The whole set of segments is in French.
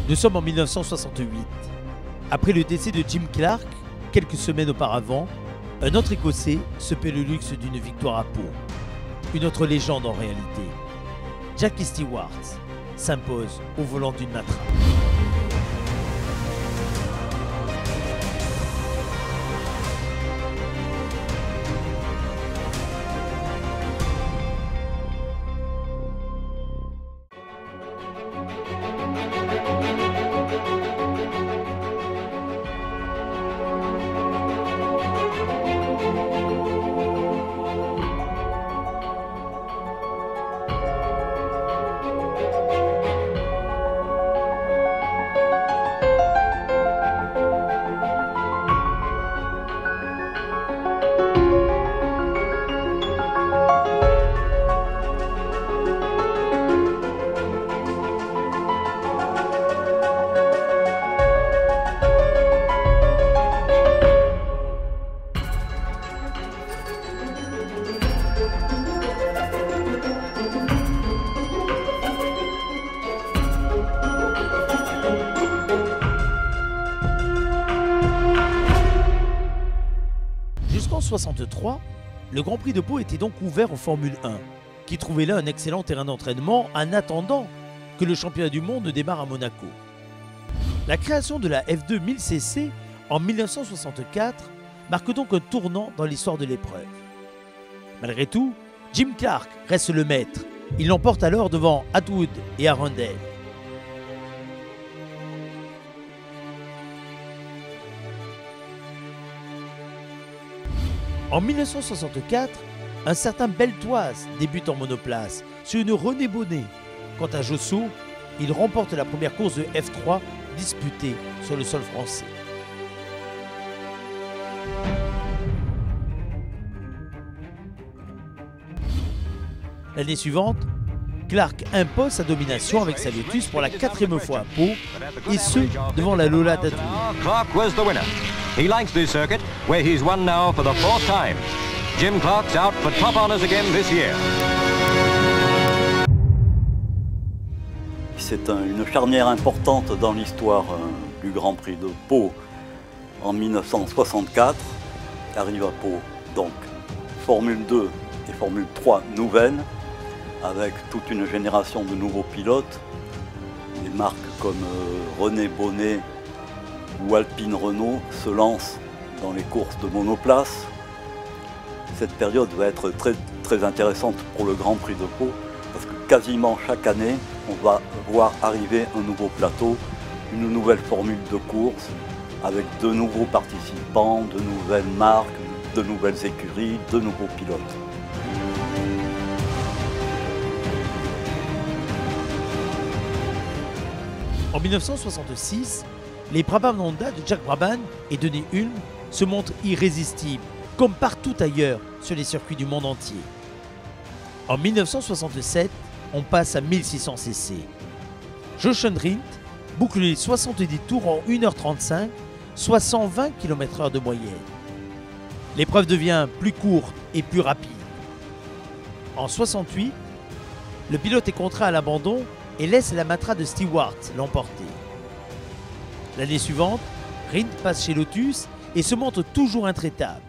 Nous sommes en 1968. Après le décès de Jim Clark, quelques semaines auparavant, un autre Écossais se paie le luxe d'une victoire à Pau. Une autre légende en réalité. Jackie Stewart s'impose au volant d'une Matra. Jusqu'en 1963, le Grand Prix de Pau était donc ouvert aux Formule 1, qui trouvait là un excellent terrain d'entraînement en attendant que le championnat du monde ne démarre à Monaco. La création de la F2 1000cc en 1964 marque donc un tournant dans l'histoire de l'épreuve. Malgré tout, Jim Clark reste le maître. Il l'emporte alors devant Atwood et Arundel. En 1964, un certain Beltoise débute en monoplace sur une René Bonnet. Quant à Josso, il remporte la première course de F3 disputée sur le sol français. L'année suivante, Clark impose sa domination avec sa Lotus pour la 4e fois à Pau, et ce, devant la Lola d'Atwood. He likes this circuit, where he's won now for the 4th time. Jim Clark's out for top honours again this year. C'est une charnière importante dans l'histoire du Grand Prix de Pau en 1964. Arrive à Pau donc Formule 2 et Formule 3 nouvelles, avec toute une génération de nouveaux pilotes. Des marques comme René Bonnet ou Alpine Renault se lancent dans les courses de monoplace. Cette période va être très intéressante pour le Grand Prix de Pau, parce que quasiment chaque année, on va voir arriver un nouveau plateau, une nouvelle formule de course, avec de nouveaux participants, de nouvelles marques, de nouvelles écuries, de nouveaux pilotes. En 1966, les Brabham Honda de Jack Brabham et Denny Hulme se montrent irrésistibles, comme partout ailleurs sur les circuits du monde entier. En 1967, on passe à 1600cc. Jochen Rindt boucle les 70 tours en 1h35, soit 120 km/h de moyenne. L'épreuve devient plus courte et plus rapide. En 68, le pilote est contraint à l'abandon et laisse la Matra de Stewart l'emporter. L'année suivante, Rindt passe chez Lotus et se montre toujours intraitable.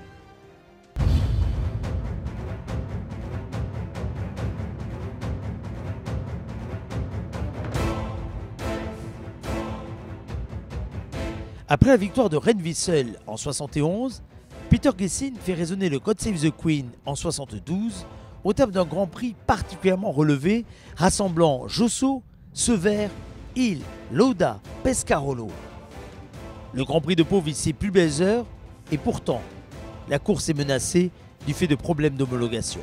Après la victoire de Ren Wiesel en 71, Peter Gessin fait résonner le God Save the Queen en 72 au terme d'un Grand Prix particulièrement relevé rassemblant Josso, Sever, Hill, Lauda, Pescarolo. Le Grand Prix de Pau vit ses plus belles heures et pourtant, la course est menacée du fait de problèmes d'homologation.